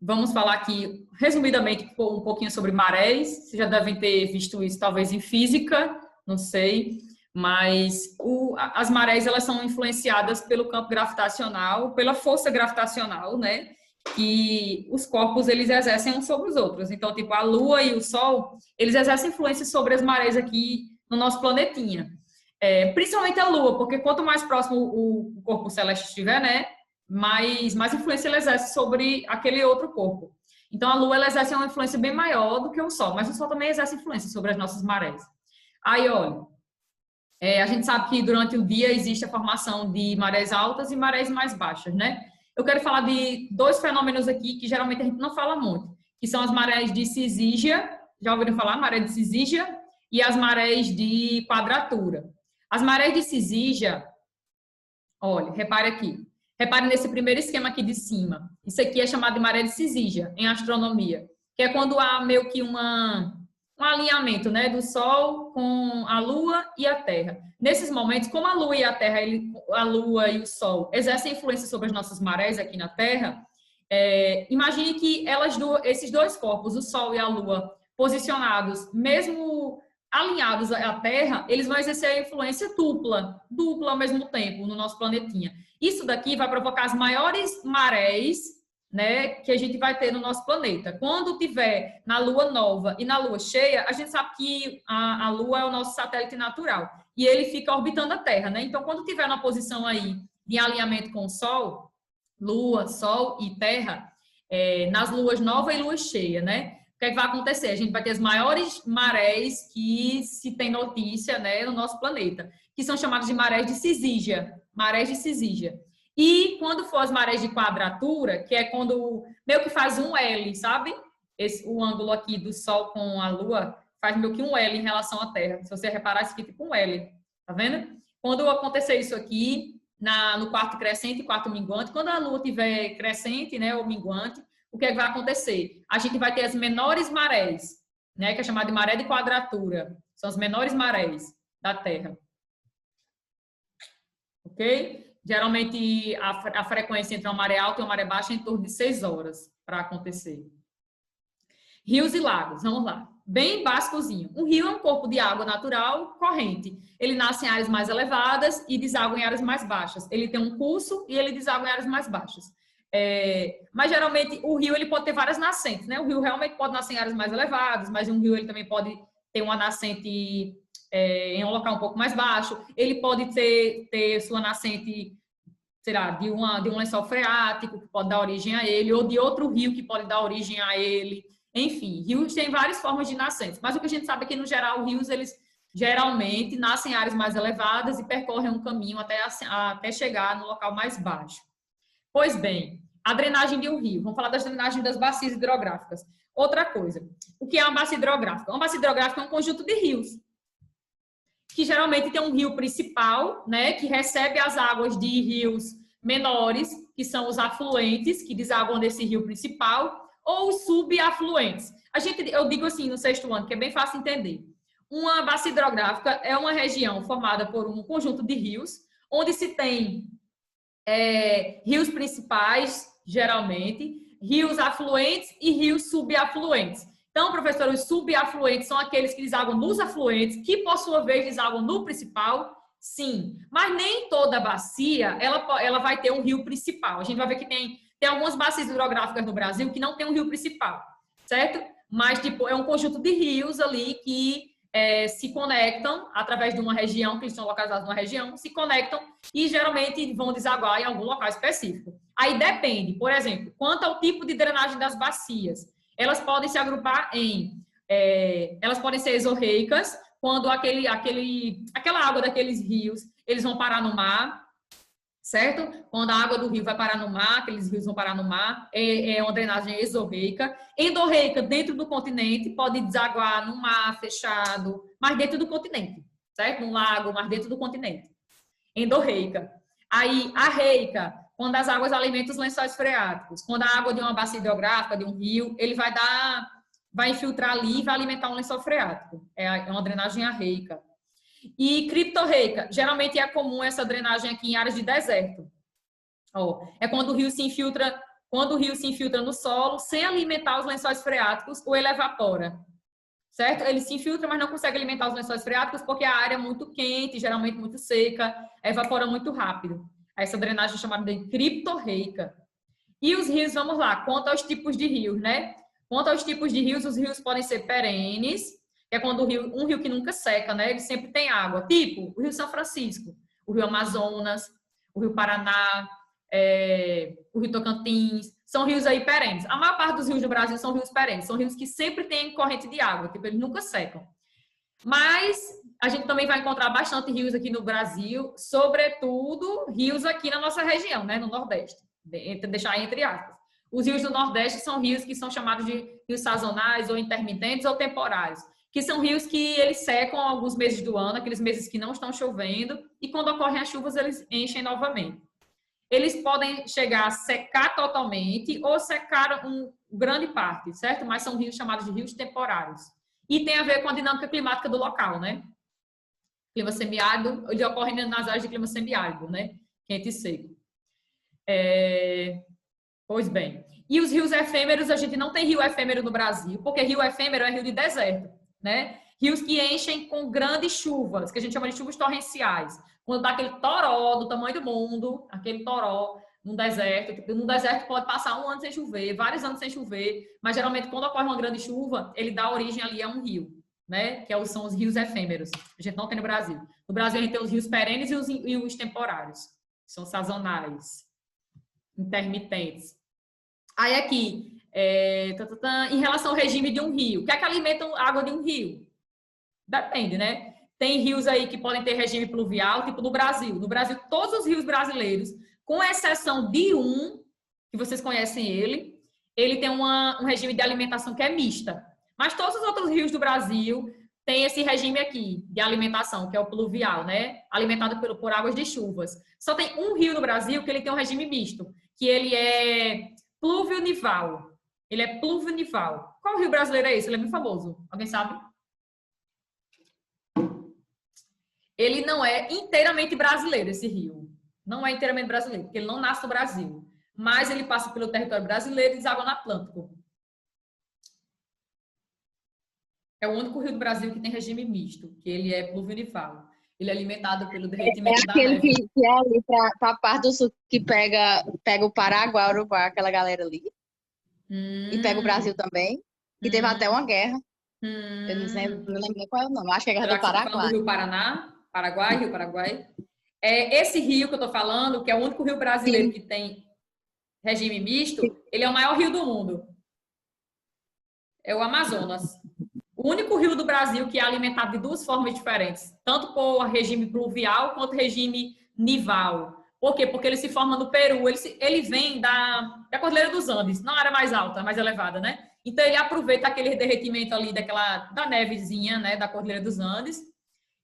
Vamos falar aqui, resumidamente, um pouquinho sobre marés. Vocês já devem ter visto isso, talvez, em física, não sei. Mas as marés, elas são influenciadas pelo campo gravitacional, pela força gravitacional, né? Que os corpos, eles exercem uns sobre os outros. Então, tipo, a Lua e o Sol, eles exercem influência sobre as marés aqui no nosso planetinha. Principalmente a Lua, porque quanto mais próximo o corpo celeste estiver, né? Mais influência ele exerce sobre aquele outro corpo. Então, a Lua, ela exerce uma influência bem maior do que o Sol, mas o Sol também exerce influência sobre as nossas marés. Aí, olha, a gente sabe que durante o dia existe a formação de marés altas e marés mais baixas, né? Eu quero falar de dois fenômenos aqui que geralmente a gente não fala muito, que são as marés de Cisígia, já ouviram falar? Maré de Cisígia, e as marés de quadratura. As marés de Cisígia, olha, repare aqui. Repare nesse primeiro esquema aqui de cima. Isso aqui é chamado de maré de Cisígia em astronomia, que é quando há meio que um alinhamento, né, do Sol com a Lua e a Terra. Nesses momentos, como a Lua e a Terra, a Lua e o Sol exercem influência sobre as nossas marés aqui na Terra, imagine que esses dois corpos, o Sol e a Lua, posicionados, mesmo alinhados à Terra, eles vão exercer a influência dupla ao mesmo tempo no nosso planetinha. Isso daqui vai provocar as maiores marés, né, que a gente vai ter no nosso planeta. Quando tiver na Lua nova e na Lua cheia, a gente sabe que a Lua é o nosso satélite natural e ele fica orbitando a Terra, né? Então, quando tiver na posição aí de alinhamento com o Sol, Lua, Sol e Terra, nas luas nova e lua cheia, né? O que é que vai acontecer? A gente vai ter as maiores marés que se tem notícia, né, no nosso planeta, que são chamadas de marés de Cisígia. Marés de Cisígia. E quando for as marés de quadratura, que é quando meio que faz um L, sabe? O ângulo aqui do Sol com a Lua faz meio que um L em relação à Terra. Se você reparar, isso aqui é tipo um L, tá vendo? Quando acontecer isso aqui, no quarto crescente e quarto minguante, quando a Lua estiver crescente, né, ou minguante, o que é que vai acontecer? A gente vai ter as menores marés, né, que é chamada de maré de quadratura. São as menores marés da Terra. Ok? Geralmente, a frequência entre uma maré alta e uma maré baixa é em torno de 6 horas para acontecer. Rios e lagos, vamos lá. Bem básicozinho. Um rio é um corpo de água natural corrente. Ele nasce em áreas mais elevadas e deságua em áreas mais baixas. Ele tem um curso e ele deságua em áreas mais baixas. Mas, geralmente, o rio ele pode ter várias nascentes, né? O rio realmente pode nascer em áreas mais elevadas, mas um rio ele também pode ter uma nascente em um local um pouco mais baixo. Ele pode ter sua nascente, será, de um lençol freático, que pode dar origem a ele, ou de outro rio que pode dar origem a ele. Enfim, rios têm várias formas de nascentes. Mas o que a gente sabe é que, no geral, rios, eles geralmente nascem em áreas mais elevadas e percorrem um caminho até chegar no local mais baixo. Pois bem, a drenagem de um rio. Vamos falar das drenagens das bacias hidrográficas. Outra coisa, o que é uma bacia hidrográfica? Uma bacia hidrográfica é um conjunto de rios, que geralmente tem um rio principal, né, que recebe as águas de rios menores, que são os afluentes, que desaguam nesse rio principal, ou os subafluentes. Eu digo assim no sexto ano, que é bem fácil entender. Uma bacia hidrográfica é uma região formada por um conjunto de rios, onde se tem rios principais, geralmente, rios afluentes e rios subafluentes. Então, professor, os subafluentes são aqueles que desaguam nos afluentes, que, por sua vez, desaguam no principal? Sim. Mas nem toda bacia, ela vai ter um rio principal. A gente vai ver que tem algumas bacias hidrográficas no Brasil que não tem um rio principal, certo? Mas, tipo, é um conjunto de rios ali que se conectam através de uma região, que eles estão localizados numa região, se conectam e geralmente vão desaguar em algum local específico. Aí depende, por exemplo, quanto ao tipo de drenagem das bacias. Elas podem se agrupar elas podem ser exorreicas, quando aquela água daqueles rios, eles vão parar no mar, certo? Quando a água do rio vai parar no mar, aqueles rios vão parar no mar, é uma drenagem exorreica. Endorreica, dentro do continente, pode desaguar no mar fechado, mas dentro do continente, certo? No lago, mas dentro do continente. Endorreica. Aí, arreica, quando as águas alimentam os lençóis freáticos. Quando a água de uma bacia hidrográfica, de um rio, ele vai infiltrar ali e vai alimentar um lençol freático. É uma drenagem arreica. E criptorreica, geralmente é comum essa drenagem aqui em áreas de deserto. É quando o rio se infiltra quando o rio se infiltra no solo, sem alimentar os lençóis freáticos, ou ele evapora, certo? Ele se infiltra, mas não consegue alimentar os lençóis freáticos porque a área é muito quente, geralmente muito seca, evapora muito rápido. Essa drenagem é chamada de criptorreica. E os rios, vamos lá, quanto aos tipos de rios, né? Quanto aos tipos de rios, os rios podem ser perenes, que é quando um rio que nunca seca, né? Ele sempre tem água. Tipo, o Rio São Francisco, o Rio Amazonas, o Rio Paraná, o Rio Tocantins, são rios aí perenes. A maior parte dos rios do Brasil são rios perenes, são rios que sempre têm corrente de água, tipo, eles nunca secam. Mas a gente também vai encontrar bastante rios aqui no Brasil, sobretudo rios aqui na nossa região, né, no Nordeste, deixar entre aspas. Os rios do Nordeste são rios que são chamados de rios sazonais ou intermitentes ou temporários, que são rios que eles secam alguns meses do ano, aqueles meses que não estão chovendo, e quando ocorrem as chuvas eles enchem novamente. Eles podem chegar a secar totalmente ou secar grande parte, certo? Mas são rios chamados de rios temporários. E tem a ver com a dinâmica climática do local, né? Clima semiárido, ele ocorre nas áreas de clima semiárido, né? Quente e seco. Pois bem. E os rios efêmeros, a gente não tem rio efêmero no Brasil, porque rio efêmero é rio de deserto, né? Rios que enchem com grandes chuvas, que a gente chama de chuvas torrenciais. Quando dá aquele toró do tamanho do mundo, aquele toró num deserto. No deserto pode passar um ano sem chover, vários anos sem chover, mas geralmente quando ocorre uma grande chuva, ele dá origem ali a um rio, né? Que são os rios efêmeros. A gente não tem no Brasil. No Brasil a gente tem os rios perenes e os temporários. São sazonais, intermitentes. Aí aqui, em relação ao regime de um rio, o que é que alimenta a água de um rio? Depende, né? Tem rios aí que podem ter regime pluvial, tipo no Brasil. No Brasil, todos os rios brasileiros, com exceção de um, que vocês conhecem ele tem um regime de alimentação que é mista. Mas todos os outros rios do Brasil têm esse regime aqui de alimentação, que é o pluvial, né? Alimentado por águas de chuvas. Só tem um rio no Brasil que ele tem um regime misto, que ele é pluvio-nival. Ele é pluvio-nival. Qual rio brasileiro é esse? Ele é muito famoso. Alguém sabe? Ele não é inteiramente brasileiro, esse rio. Não é inteiramente brasileiro, porque ele não nasce no Brasil. Mas ele passa pelo território brasileiro e deságua no Atlântico. É o único rio do Brasil que tem regime misto, que ele é pluvio-nival. Ele é alimentado pelo derretimento da neve. É aquele que é ali para a parte do sul, que pega o Paraguai, o Uruguai, aquela galera ali. E pega o Brasil também. E teve até uma guerra. Eu não lembro nem qual é o nome. Acho que é a Guerra do Paraguai. Do Rio Paraná? Paraguai, Rio Paraguai. Esse rio que eu estou falando, que é o único rio brasileiro Sim. que tem regime misto, ele é o maior rio do mundo. É o Amazonas. O único rio do Brasil que é alimentado de duas formas diferentes, tanto por regime pluvial quanto regime nival. Por quê? Porque ele se forma no Peru, ele vem da Cordilheira dos Andes, não área mais alta, mais elevada, né? Então ele aproveita aquele derretimento ali da nevezinha, né, da Cordilheira dos Andes,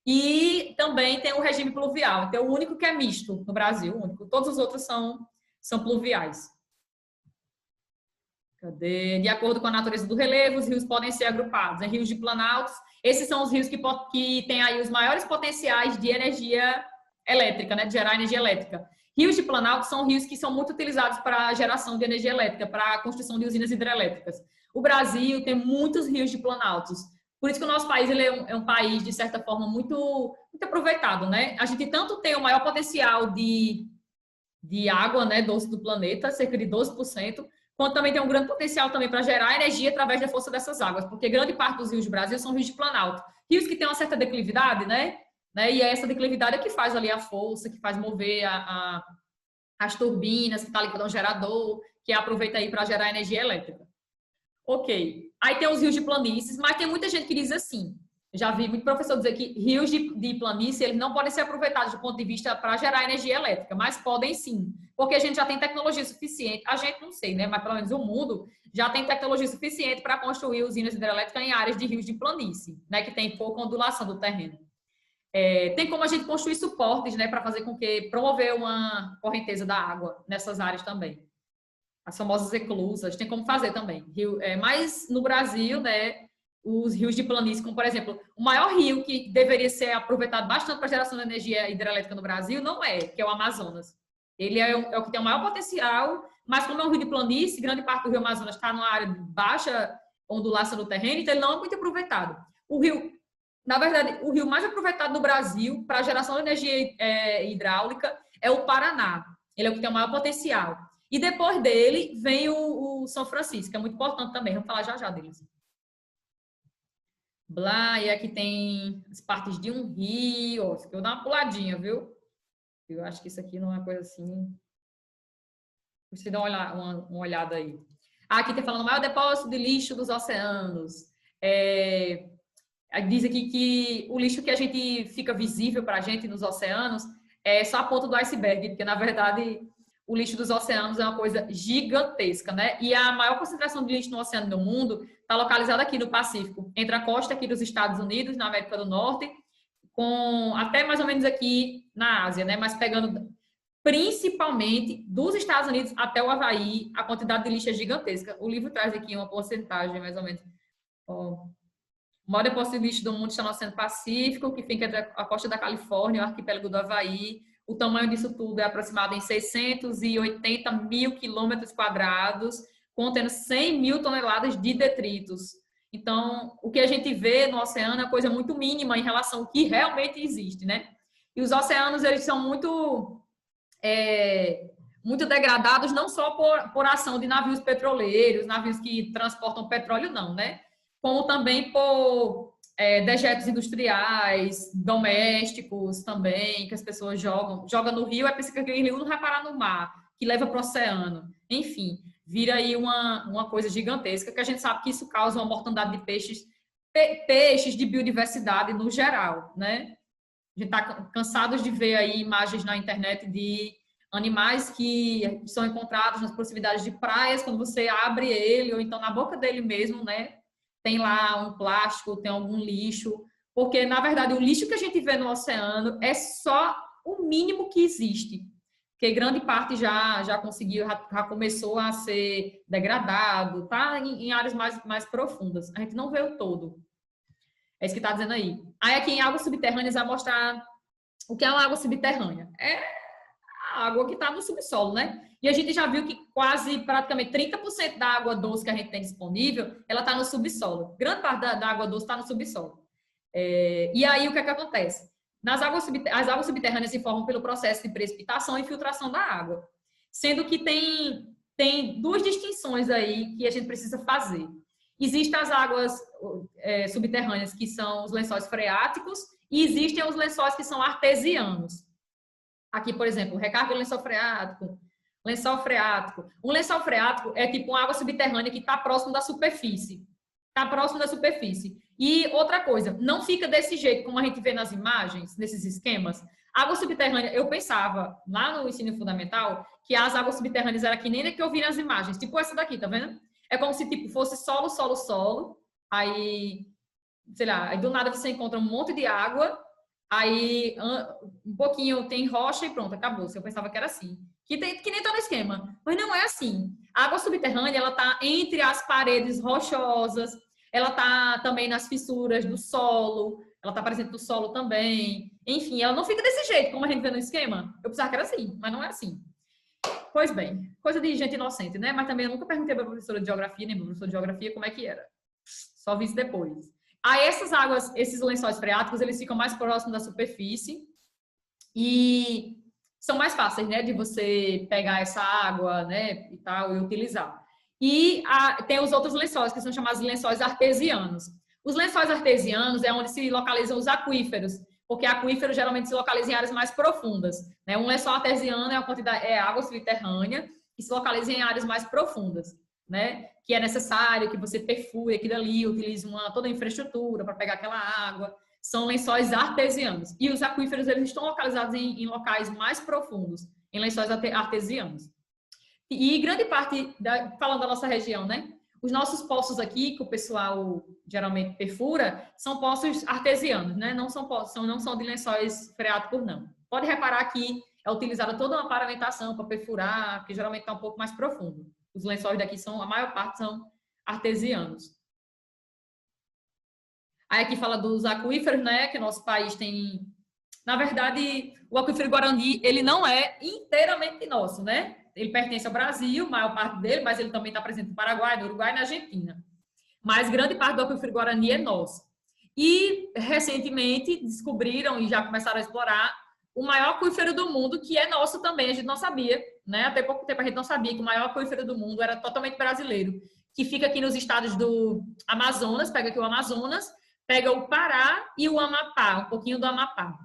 e também tem o regime pluvial. Então é o único que é misto no Brasil, o único. Todos os outros são pluviais. De acordo com a natureza do relevo, os rios podem ser agrupados em rios de planaltos. Esses são os rios que têm aí os maiores potenciais de energia elétrica, né, de gerar energia elétrica. Rios de planalto são rios que são muito utilizados para a geração de energia elétrica, para a construção de usinas hidrelétricas. O Brasil tem muitos rios de planaltos. Por isso que o nosso país ele é um país, de certa forma, muito aproveitado, né? A gente tanto tem o maior potencial de água, né, doce do planeta, cerca de 12%, quanto também tem um grande potencial também para gerar energia através da força dessas águas, porque grande parte dos rios do Brasil são rios de planalto. Rios que têm uma certa declividade, né? E é essa declividade que faz ali a força, que faz mover as turbinas, que está ali para um gerador, que aproveita aí para gerar energia elétrica. Ok. Aí tem os rios de planícies, mas tem muita gente que diz assim, já vi muito professor dizer que rios de planície eles não podem ser aproveitados do ponto de vista para gerar energia elétrica, mas podem sim, porque a gente já tem tecnologia suficiente, a gente não sei, né, mas pelo menos o mundo já tem tecnologia suficiente para construir usinas hidrelétricas em áreas de rios de planície, né, que tem pouca ondulação do terreno. Tem como a gente construir suportes, né, para fazer com que promover uma correnteza da água nessas áreas também. As famosas eclusas, tem como fazer também. Mas no Brasil, né, os rios de planície, como por exemplo, o maior rio que deveria ser aproveitado bastante para geração de energia hidrelétrica no Brasil, não é, que é o Amazonas. Ele é o que tem o maior potencial mas como é um rio de planície, grande parte do Rio Amazonas está numa área de baixa ondulação do terreno, então ele não é muito aproveitado. O rio, na verdade, o rio mais aproveitado no Brasil para a geração de energia hidráulica é o Paraná. Ele é o que tem o maior potencial. E depois dele vem o São Francisco, que é muito importante também. Vamos falar já deles. Blá, e aqui tem as partes de um rio. Ó, eu vou dar uma puladinha, viu? Eu acho que isso aqui não é uma coisa assim. Você dá uma olhada aí. Aqui está falando o maior depósito de lixo dos oceanos. Diz aqui que o lixo que a gente fica visível para a gente nos oceanos é só a ponta do iceberg, porque, na verdade, o lixo dos oceanos é uma coisa gigantesca, né? E a maior concentração de lixo no oceano do mundo está localizada aqui no Pacífico, entre a costa aqui dos Estados Unidos, na América do Norte, com até mais ou menos aqui na Ásia, né? Mas pegando principalmente dos Estados Unidos até o Havaí, a quantidade de lixo é gigantesca. O livro traz aqui uma porcentagem, mais ou menos. Ó, o maior depósito de lixo do mundo está no Oceano Pacífico, que fica entre a costa da Califórnia e o arquipélago do Havaí. O tamanho disso tudo é aproximado em 680 mil quilômetros quadrados, contendo 100 mil toneladas de detritos. Então, o que a gente vê no oceano é coisa muito mínima em relação ao que realmente existe, né? E os oceanos, eles são muito degradados, não só por ação de navios petroleiros, navios que transportam petróleo, não, né? Como também por dejetos industriais, domésticos também, que as pessoas jogam no rio, pensa que aquele rio não vai parar no mar, que leva para o oceano. Enfim, vira aí uma coisa gigantesca, que a gente sabe que isso causa uma mortandade de peixes, de biodiversidade no geral, né? A gente está cansados de ver aí imagens na internet de animais que são encontrados nas proximidades de praias, quando você abre ele, ou então na boca dele mesmo, né? Tem lá um plástico, tem algum lixo, porque, na verdade, o lixo que a gente vê no oceano é só o mínimo que existe, porque grande parte já conseguiu, já começou a ser degradado, tá? Em áreas mais profundas. A gente não vê o todo. É isso que está dizendo aí. Aí aqui em águas subterrâneas vai mostrar o que é uma água subterrânea. É a água que está no subsolo, né? E a gente já viu que praticamente 30% da água doce que a gente tem disponível, ela está no subsolo. Grande parte da água doce está no subsolo. E aí o que é que acontece? As águas subterrâneas se formam pelo processo de precipitação e filtração da água. Sendo que tem duas distinções aí que a gente precisa fazer. Existem as águas subterrâneas, que são os lençóis freáticos, e existem os lençóis que são artesianos. Aqui, por exemplo, recarga de lençol freático, lençol freático. Um lençol freático é tipo uma água subterrânea que está próximo da superfície. Está próximo da superfície. E outra coisa, não fica desse jeito como a gente vê nas imagens, nesses esquemas. Água subterrânea, eu pensava lá no ensino fundamental que as águas subterrâneas eram que nem que eu vi nas imagens. Tipo essa daqui, tá vendo? É como se tipo fosse solo, solo, solo. Aí, sei lá, aí do nada você encontra um monte de água. Aí, um pouquinho tem rocha e pronto, acabou. Eu pensava que era assim. Que nem tá no esquema. Mas não é assim. A água subterrânea, ela tá entre as paredes rochosas, ela tá também nas fissuras do solo, ela tá presente no solo também. Enfim, ela não fica desse jeito, como a gente vê no esquema. Eu pensava que era assim, mas não é assim. Pois bem, coisa de gente inocente, né? Mas também eu nunca perguntei pra professora de geografia, nem pro professor de geografia, como é que era. Só vi isso depois. Aí essas águas, esses lençóis freáticos, eles ficam mais próximos da superfície e são mais fáceis, né, de você pegar essa água, né, e tal, e utilizar. E tem os outros lençóis, que são chamados de lençóis artesianos. Os lençóis artesianos é onde se localizam os aquíferos, porque aquíferos geralmente se localizam em áreas mais profundas, né? Um lençol artesiano é água subterrânea e se localiza em áreas mais profundas, né? Que é necessário que você perfure aquilo ali, utilize toda a infraestrutura para pegar aquela água. São lençóis artesianos. E os aquíferos, eles estão localizados em locais mais profundos, em lençóis artesianos. E grande parte, falando da nossa região, né? Os nossos poços aqui, que o pessoal geralmente perfura, são poços artesianos, né? Não são de lençóis freáticos, não. Pode reparar que é utilizada toda uma paramentação para perfurar, que geralmente está um pouco mais profundo. Os lençóis daqui a maior parte são artesianos. Aí aqui fala dos aquíferos, né, que nosso país tem. Na verdade, o aquífero Guarani, ele não é inteiramente nosso, né? ele pertence ao Brasil, a maior parte dele, mas ele também está presente no Paraguai, no Uruguai e na Argentina. Mas grande parte do aquífero Guarani é nosso. E, recentemente, descobriram e já começaram a explorar o maior aquífero do mundo, que é nosso também, a gente não sabia, né? Até pouco tempo a gente não sabia que o maior aquífero do mundo era totalmente brasileiro, que fica aqui nos estados do Amazonas, pega aqui o Amazonas, pega o Pará e o Amapá, um pouquinho do Amapá,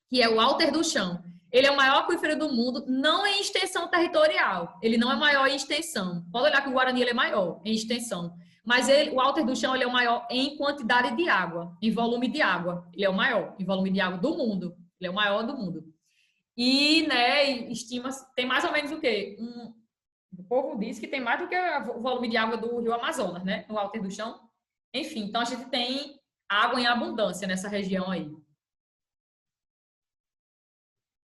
que é o Alter do Chão. Ele é o maior aquífero do mundo, não em extensão territorial, ele não é maior em extensão. Pode olhar que o Guarani ele é maior em extensão, mas ele, o Alter do Chão ele é o maior em quantidade de água, em volume de água. Ele é o maior em volume de água do mundo. Ele é o maior do mundo. E, né, estima, tem mais ou menos o quê? O povo diz que tem mais do que o volume de água do Rio Amazonas, né? No Alter do Chão. Enfim, então a gente tem água em abundância nessa região aí.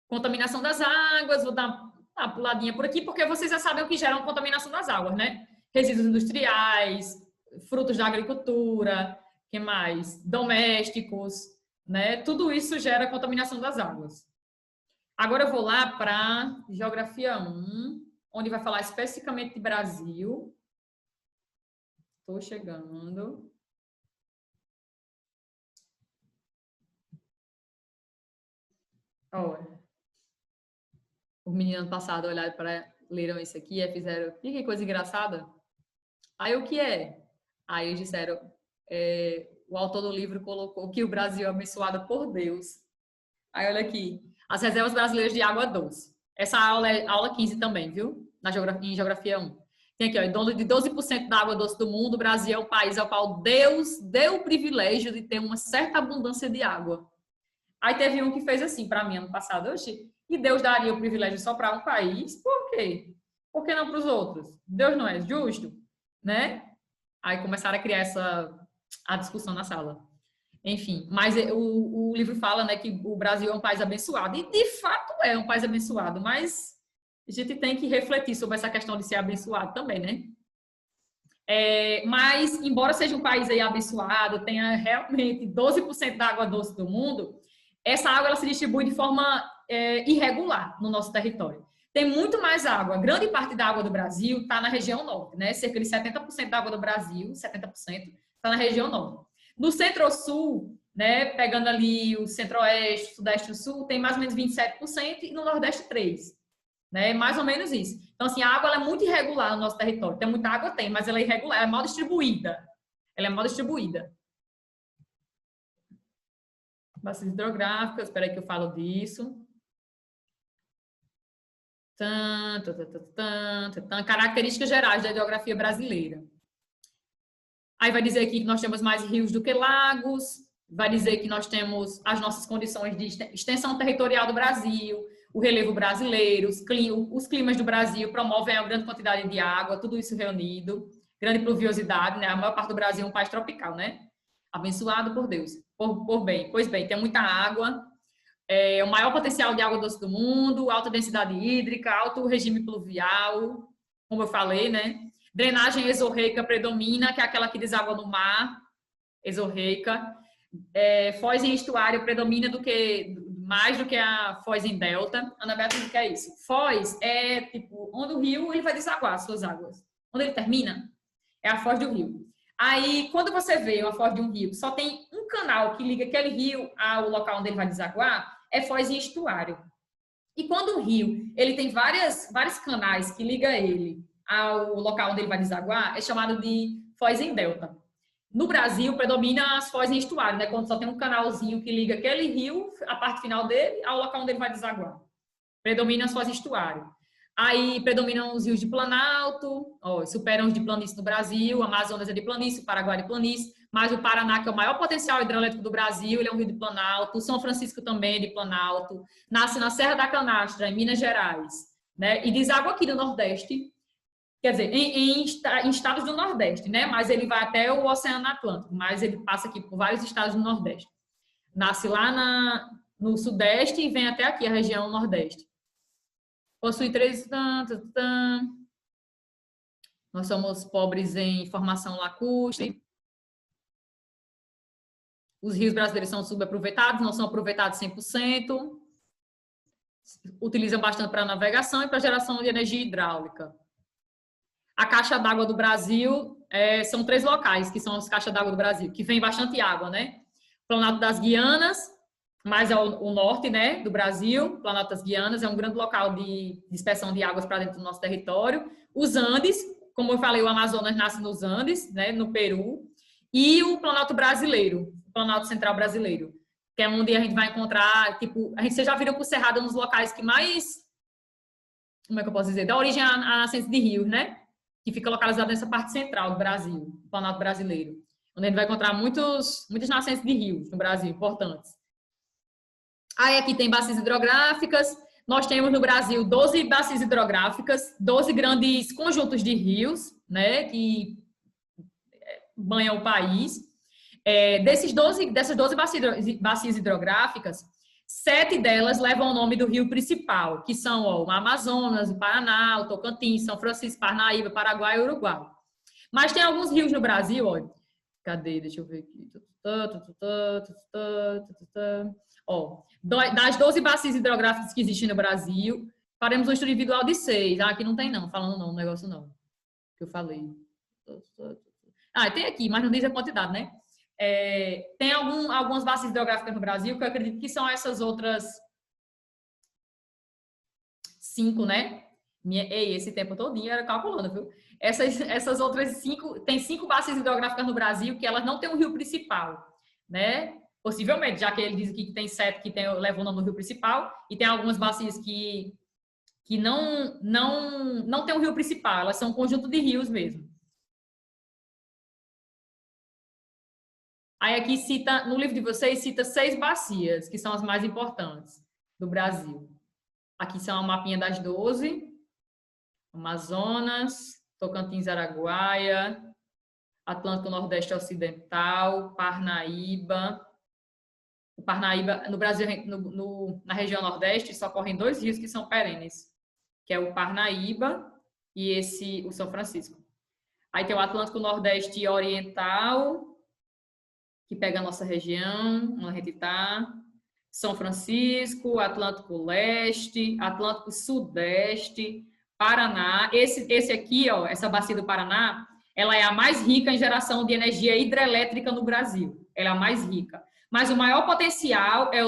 Contaminação das águas, vou dar uma puladinha por aqui, porque vocês já sabem o que gera a contaminação das águas, né? Resíduos industriais, frutos da agricultura, que mais? Domésticos, né? Tudo isso gera contaminação das águas. Agora eu vou lá para Geografia 1, onde vai falar especificamente de Brasil. Estou chegando. Olha. Os meninos passados olharam para leram isso aqui e fizeram, e que coisa engraçada. Aí o que é? Aí eles disseram, o autor do livro colocou que o Brasil é abençoado por Deus. Aí olha aqui, as reservas brasileiras de água doce. Essa aula é aula 15 também, viu? Em Geografia 1. Tem aqui, ó, em torno de 12% da água doce do mundo, o Brasil é o país ao qual Deus deu o privilégio de ter uma certa abundância de água. Aí teve um que fez assim para mim ano passado, oxi, e Deus daria o privilégio só para um país? Por quê? Por que não para os outros? Deus não é justo? Né? Aí começaram a criar a discussão na sala. Enfim, mas o livro fala, né, que o Brasil é um país abençoado. E, de fato, é um país abençoado. Mas a gente tem que refletir sobre essa questão de ser abençoado também, né? Mas, embora seja um país aí abençoado, tenha realmente 12% da água doce do mundo, essa água ela se distribui de forma irregular no nosso território. Tem muito mais água. Grande parte da água do Brasil está na região norte, né? Cerca de 70% da água do Brasil, 70%, está na região norte. No centro-sul, né, pegando ali o centro-oeste, sudeste e o sul, tem mais ou menos 27% e no nordeste 3%. Né? Mais ou menos isso. Então, assim, a água ela é muito irregular no nosso território. Tem muita água? Tem, mas ela é irregular, ela é mal distribuída. Ela é mal distribuída. Bacias hidrográficas, espera aí que eu falo disso. Características gerais da hidrografia brasileira. Aí vai dizer aqui que nós temos mais rios do que lagos, vai dizer que nós temos as nossas condições de extensão territorial do Brasil, o relevo brasileiro, os climas do Brasil promovem uma grande quantidade de água, tudo isso reunido, grande pluviosidade, né? A maior parte do Brasil é um país tropical, né? Abençoado por Deus, pois bem, tem muita água, o maior potencial de água doce do mundo, alta densidade hídrica, alto regime pluvial, como eu falei, né? Drenagem exorreica predomina, que é aquela que deságua no mar, exorreica. Foz em estuário predomina mais do que a foz em delta. Ana Beatriz, o que é isso? Foz é tipo onde o rio ele vai desaguar as suas águas. Onde ele termina é a foz do rio. Aí, quando você vê uma foz de um rio, só tem um canal que liga aquele rio ao local onde ele vai desaguar, é foz em estuário. E quando o rio ele tem vários canais que liga ele ao local onde ele vai desaguar, é chamado de foz em delta. No Brasil, predomina as foz em estuário, né? Quando só tem um canalzinho que liga aquele rio, a parte final dele, ao local onde ele vai desaguar. Predomina as foz em estuário. Aí predominam os rios de planalto, superam os de planície no Brasil, o Amazonas é de planície, o Paraguai é de planície, mas o Paraná, que é o maior potencial hidrelétrico do Brasil, ele é um rio de planalto, o São Francisco também é de planalto, nasce na Serra da Canastra, em Minas Gerais, né? E deságua aqui no Nordeste, quer dizer, em estados do Nordeste, né? Mas ele vai até o Oceano Atlântico, mas ele passa aqui por vários estados do Nordeste. Nasce lá no Sudeste e vem até aqui, a região Nordeste. Possui 3... Nós somos pobres em formação lacustre. Os rios brasileiros são subaproveitados, não são aproveitados 100%. utilizam bastante para navegação e para geração de energia hidráulica. A caixa d'água do Brasil, são 3 locais que são as caixas d'água do Brasil, que vem bastante água, né? Planalto das Guianas, mais ao norte, né, do Brasil. Planalto das Guianas é um grande local de dispersão de águas para dentro do nosso território. Os Andes, como eu falei, o Amazonas nasce nos Andes, né, no Peru. E o Planalto brasileiro, o Planalto Central brasileiro, que é onde a gente vai encontrar, tipo, vocês já viram por Cerrado nos locais que mais, como é que eu posso dizer, dá origem a nascentes de rios, né? Que fica localizado nessa parte central do Brasil, o Planalto brasileiro, onde a gente vai encontrar muitas nascentes de rios no Brasil, importantes. Aí aqui tem bacias hidrográficas. Nós temos no Brasil 12 bacias hidrográficas, 12 grandes conjuntos de rios, né, que banham o país. Dessas 12 bacias hidrográficas, 7 delas levam o nome do rio principal, que são o Amazonas, o Paraná, o Tocantins, São Francisco, Parnaíba, Paraguai e Uruguai. Mas tem alguns rios no Brasil, ó. Cadê? Deixa eu ver aqui. Ó, das 12 bacias hidrográficas que existem no Brasil, faremos um estudo individual de 6. Ah, aqui não tem não, falando não, o negócio não. Que eu falei. Ah, tem aqui, mas não diz a quantidade, né? Tem algumas bacias hidrográficas no Brasil, que eu acredito que são essas outras 5, né? Esse tempo todinho eu era calculando, viu? Essas outras 5, tem 5 bacias hidrográficas no Brasil que elas não têm um rio principal, né? Possivelmente, já que ele diz aqui que tem 7 que levam o nome do rio principal, e tem algumas bacias que não tem um rio principal, elas são um conjunto de rios mesmo. Aí aqui cita, no livro de vocês, cita 6 bacias, que são as mais importantes do Brasil. Aqui são a mapinha das 12. Amazonas, Tocantins, Araguaia, Atlântico Nordeste Ocidental, Parnaíba. O Parnaíba, no Brasil, na região Nordeste, só correm 2 rios que são perenes, que é o Parnaíba e o São Francisco. Aí tem o Atlântico Nordeste Oriental, que pega a nossa região, onde a gente está. São Francisco, Atlântico Leste, Atlântico Sudeste, Paraná. Esse aqui, ó, essa bacia do Paraná, ela é a mais rica em geração de energia hidrelétrica no Brasil. Ela é a mais rica. Mas o maior potencial é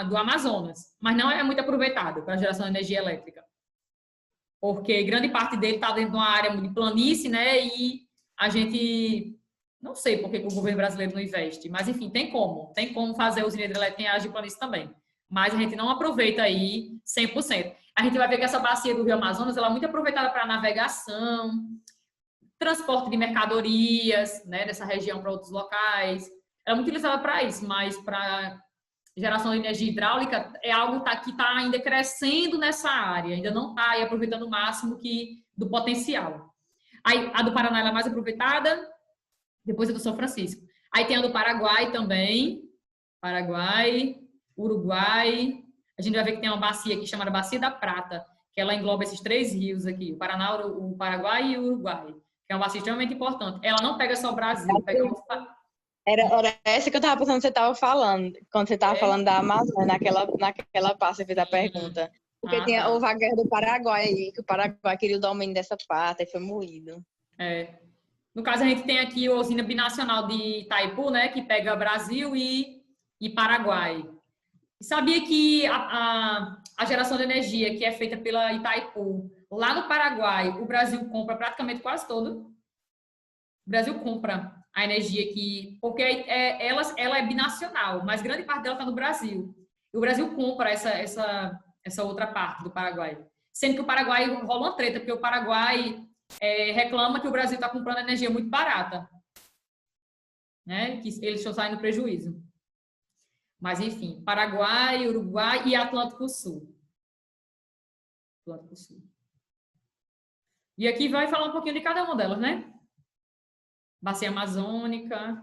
do Amazonas, mas não é muito aproveitado para a geração de energia elétrica. Porque grande parte dele está dentro de uma área de planície, né? E a gente... Não sei por que o governo brasileiro não investe, mas enfim, tem como fazer usina hidrelétrica em áreas de planície também. Mas a gente não aproveita aí 100%. A gente vai ver que essa bacia do Rio Amazonas, ela é muito aproveitada para navegação, transporte de mercadorias, né, dessa região para outros locais. Ela é muito utilizada para isso, mas para geração de energia hidráulica é algo que está ainda crescendo nessa área, ainda não está aproveitando o máximo do potencial. Aí, a do Paraná ela é mais aproveitada, depois é do São Francisco. Aí tem a do Paraguai também. Paraguai, Uruguai. A gente vai ver que tem uma bacia aqui chamada Bacia da Prata, que ela engloba esses 3 rios aqui, o Paraná, o Paraguai e o Uruguai, que é uma bacia extremamente importante. Ela não pega só o Brasil, pega outros... Era essa que eu estava pensando que você estava falando, quando você estava falando da Amazônia, naquela parte, você fez a pergunta. Porque houve a guerra do Paraguai aí, que o Paraguai queria o domínio dessa parte e foi moído. No caso, a gente tem aqui a usina binacional de Itaipu, né, que pega Brasil e Paraguai. Sabia que a geração de energia que é feita pela Itaipu, lá no Paraguai, o Brasil compra praticamente quase todo. O Brasil compra a energia porque ela é binacional, mas grande parte dela está no Brasil. E o Brasil compra essa outra parte do Paraguai. Sendo que o Paraguai rola uma treta, porque o Paraguai... reclama que o Brasil está comprando energia muito barata, né? Que eles estão saindo prejuízo. Mas, enfim, Paraguai, Uruguai e Atlântico Sul. Atlântico Sul. E aqui vai falar um pouquinho de cada uma delas, né? Bacia Amazônica,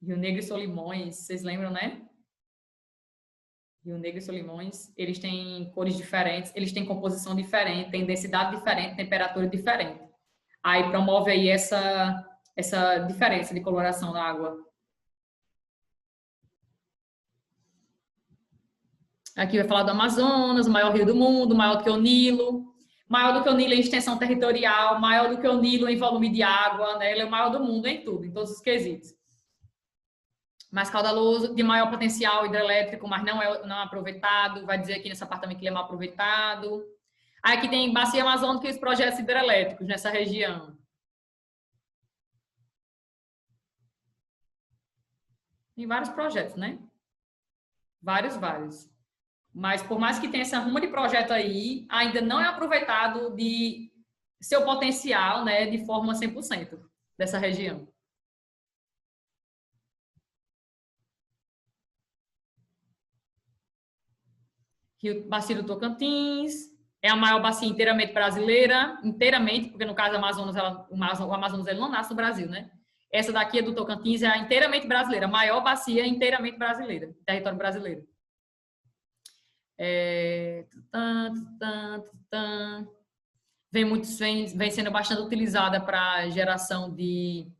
Rio Negro e Solimões, vocês lembram, né? Rio Negro e Solimões, eles têm cores diferentes, eles têm composição diferente, têm densidade diferente, temperatura diferente. Aí promove aí essa diferença de coloração da água. Aqui vai falar do Amazonas, o maior rio do mundo, maior do que o Nilo. Maior do que o Nilo em extensão territorial, maior do que o Nilo em volume de água, né? Ele é o maior do mundo em tudo, em todos os quesitos. Mais caudaloso, de maior potencial hidrelétrico, mas não é aproveitado. Vai dizer aqui nessa parte também que ele é mal aproveitado. Aí aqui tem Bacia Amazônica e os projetos hidrelétricos nessa região. Tem vários projetos, né? Vários. Mas por mais que tenha essa ruma de projeto aí, ainda não é aproveitado de seu potencial, né, de forma 100% dessa região. Bacia do Tocantins, é a maior bacia inteiramente brasileira, inteiramente, porque no caso Amazonas, o Amazonas ele não nasce no Brasil, né? Essa daqui é do Tocantins, é a inteiramente brasileira, a maior bacia inteiramente brasileira, território brasileiro. Vem sendo bastante utilizada para geração de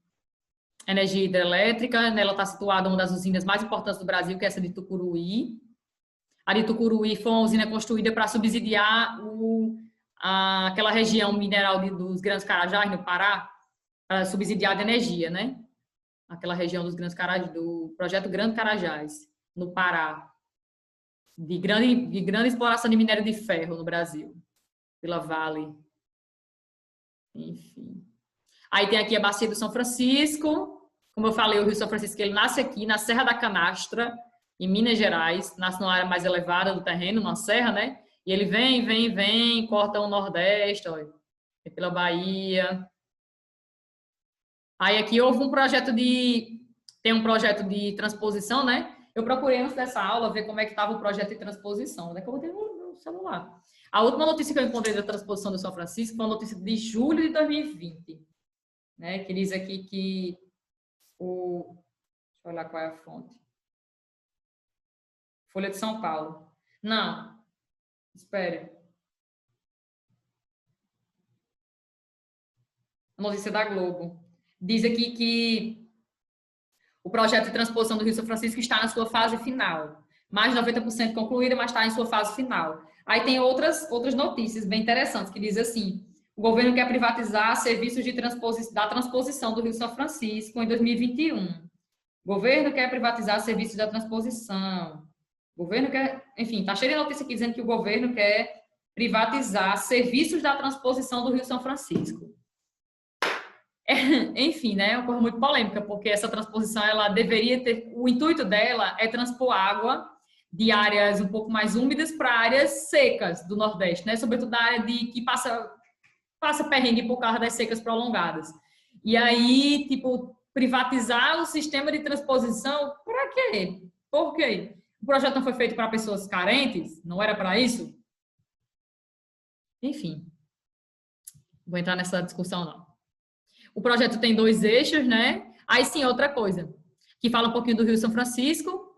energia hidrelétrica. Nela está situada uma das usinas mais importantes do Brasil, que é essa de Tucuruí. A de Tucuruí foi uma usina construída para subsidiar aquela região mineral dos Grandes Carajás, no Pará, para subsidiar de energia, né? Aquela região dos Grandes Carajás, do projeto Grande Carajás, no Pará, de grande exploração de minério de ferro no Brasil, pela Vale. Enfim. Aí tem aqui a Bacia do São Francisco. Como eu falei, o Rio São Francisco, ele nasce aqui na Serra da Canastra, em Minas Gerais, nasce numa área mais elevada do terreno, numa serra, né? E ele vem, corta o Nordeste, olha, pela Bahia. Aí aqui houve tem um projeto de transposição, né? Eu procurei antes dessa aula ver como é que estava o projeto de transposição, né? Que eu botei no celular. A última notícia que eu encontrei da transposição do São Francisco foi uma notícia de julho de 2020, né? Que diz aqui que deixa eu olhar qual é a fonte. Folha de São Paulo. Não. Espere. A notícia da Globo. Diz aqui que o projeto de transposição do Rio São Francisco está na sua fase final. Mais de 90% concluída, mas está em sua fase final. Aí tem outras notícias bem interessantes, que diz assim: o governo quer privatizar serviços da transposição do Rio São Francisco em 2021. O governo quer privatizar serviços da transposição. O governo quer, enfim, está cheio de notícia aqui dizendo que o governo quer privatizar serviços da transposição do Rio São Francisco. Enfim, né, é uma coisa muito polêmica, porque essa transposição, ela deveria ter, o intuito dela é transpor água de áreas um pouco mais úmidas para áreas secas do Nordeste, né, sobretudo da área que passa perrengue por causa das secas prolongadas. E aí, tipo, privatizar o sistema de transposição, para quê? Por quê? O projeto não foi feito para pessoas carentes? Não era para isso? Enfim, vou entrar nessa discussão não. O projeto tem 2 eixos, né? Aí sim, outra coisa, que fala um pouquinho do Rio São Francisco,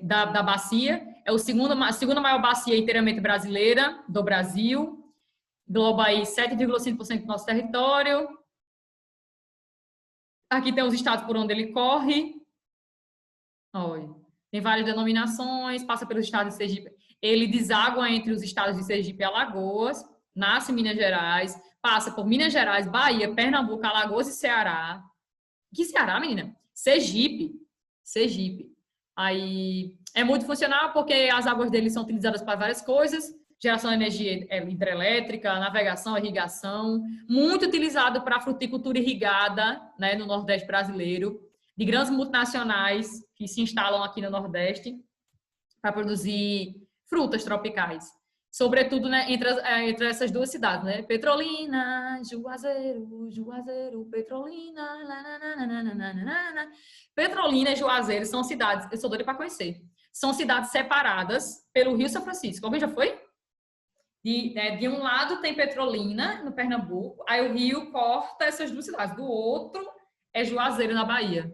da bacia, é a segunda maior bacia inteiramente brasileira do Brasil, engloba aí 7,5% do nosso território. Aqui tem os estados por onde ele corre. Olha. Tem várias denominações, passa pelos estados de Sergipe. Ele deságua entre os estados de Sergipe e Alagoas, nasce em Minas Gerais, passa por Minas Gerais, Bahia, Pernambuco, Alagoas e Ceará. Que Ceará, menina? Sergipe. Aí é multifuncional porque as águas dele são utilizadas para várias coisas, geração de energia hidrelétrica, navegação, irrigação, muito utilizado para fruticultura irrigada, né, no Nordeste brasileiro, de grandes multinacionais que se instalam aqui no Nordeste para produzir frutas tropicais. Sobretudo, né, entre essas 2 cidades, né? Petrolina, Juazeiro, Petrolina. Petrolina e Juazeiro são cidades, eu sou doida para conhecer, são cidades separadas pelo Rio São Francisco. Alguém já foi? De um lado tem Petrolina, no Pernambuco, aí o rio corta essas 2 cidades, do outro é Juazeiro, na Bahia.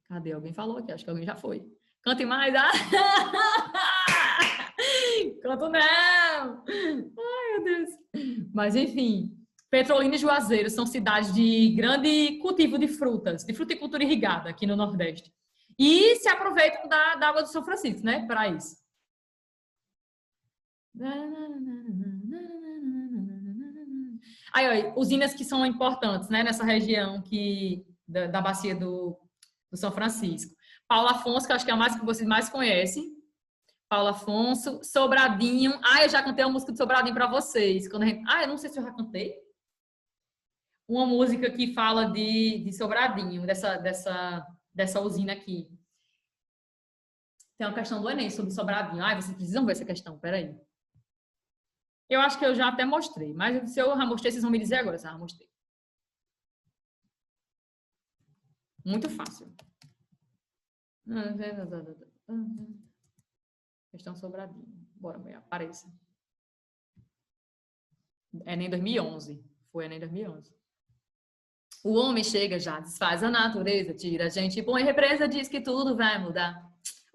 Cadê? Alguém falou aqui, acho que alguém já foi. Cante mais. Canto não. Ai, meu Deus. Mas, enfim, Petrolina e Juazeiro são cidades de grande cultivo de frutas, de fruticultura irrigada aqui no Nordeste. E se aproveitam da água do São Francisco, né? Para isso. Aí, ó, usinas que são importantes, né? Nessa região da bacia do São Francisco. Paulo Afonso, que eu acho que é a mais que vocês mais conhecem. Paulo Afonso. Sobradinho. Eu já cantei uma música de Sobradinho para vocês. Eu não sei se eu já cantei. Uma música que fala de Sobradinho, dessa usina aqui. Tem uma questão do Enem sobre Sobradinho. Vocês precisam ver essa questão, peraí. Eu acho que eu já até mostrei, mas se eu já mostrei, vocês vão me dizer agora se eu já mostrei. Muito fácil. Questão Sobradinho. Bora, mulher, apareça. Enem 2011. Foi Enem 2011. O homem chega já, desfaz a natureza, tira a gente, põe represa, diz que tudo vai mudar.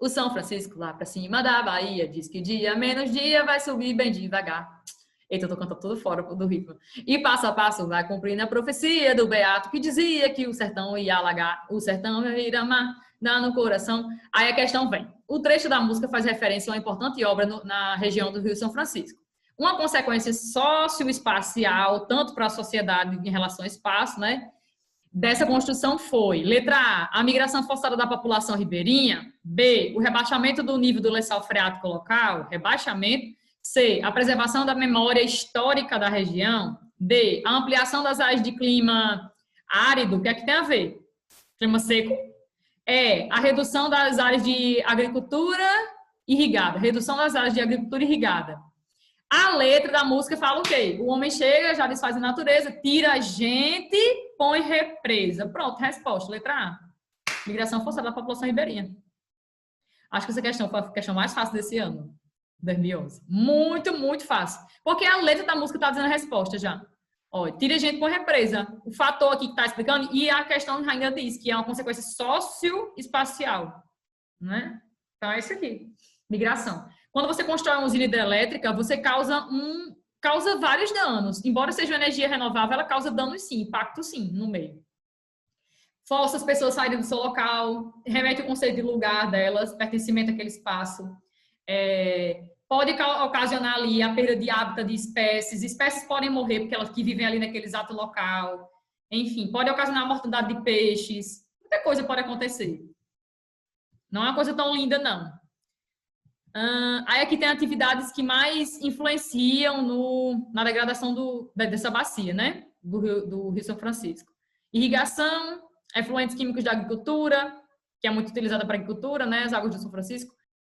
O São Francisco lá pra cima da Bahia diz que dia menos dia vai subir bem devagar. Eita, eu tô cantando tudo fora do ritmo. E passo a passo vai cumprindo a profecia do Beato que dizia que o sertão ia alagar, o sertão ia ir amar, dá no coração. Aí a questão vem. O trecho da música faz referência a uma importante obra na região do Rio São Francisco. Uma consequência socioespacial, tanto para a sociedade em relação ao espaço, né? Dessa construção foi, letra A migração forçada da população ribeirinha. B, o rebaixamento do nível do lençol freático local, rebaixamento. C, a preservação da memória histórica da região. D, a ampliação das áreas de clima árido, o que é que tem a ver? Clima seco. E, a redução das áreas de agricultura irrigada, redução das áreas de agricultura irrigada. A letra da música fala o quê? O homem chega, já desfaz a natureza, tira a gente, põe represa. Pronto, resposta, letra A. Migração forçada da população ribeirinha. Acho que essa questão foi a questão mais fácil desse ano, 2011. Muito, muito fácil. Porque a letra da música está dizendo a resposta já. Olha, tira a gente, põe represa. O fator aqui que está explicando, e a questão ainda diz que é uma consequência socioespacial. Né? Então é isso aqui. Migração. Quando você constrói uma usina hidrelétrica, você causa vários danos. Embora seja uma energia renovável, ela causa danos sim, impacto sim, no meio. Força as pessoas saírem do seu local, remete o conceito de lugar delas, pertencimento àquele espaço. Pode ocasionar ali a perda de hábitat de espécies. Espécies podem morrer porque elas que vivem ali naquele exato local. Enfim, pode ocasionar a mortandade de peixes. Muita coisa pode acontecer. Não é uma coisa tão linda, não. Aí aqui tem atividades que mais influenciam na degradação dessa bacia, né? Do Rio São Francisco. Irrigação, efluentes químicos da agricultura, que é muito utilizada para a agricultura, né? As águas do São Francisco.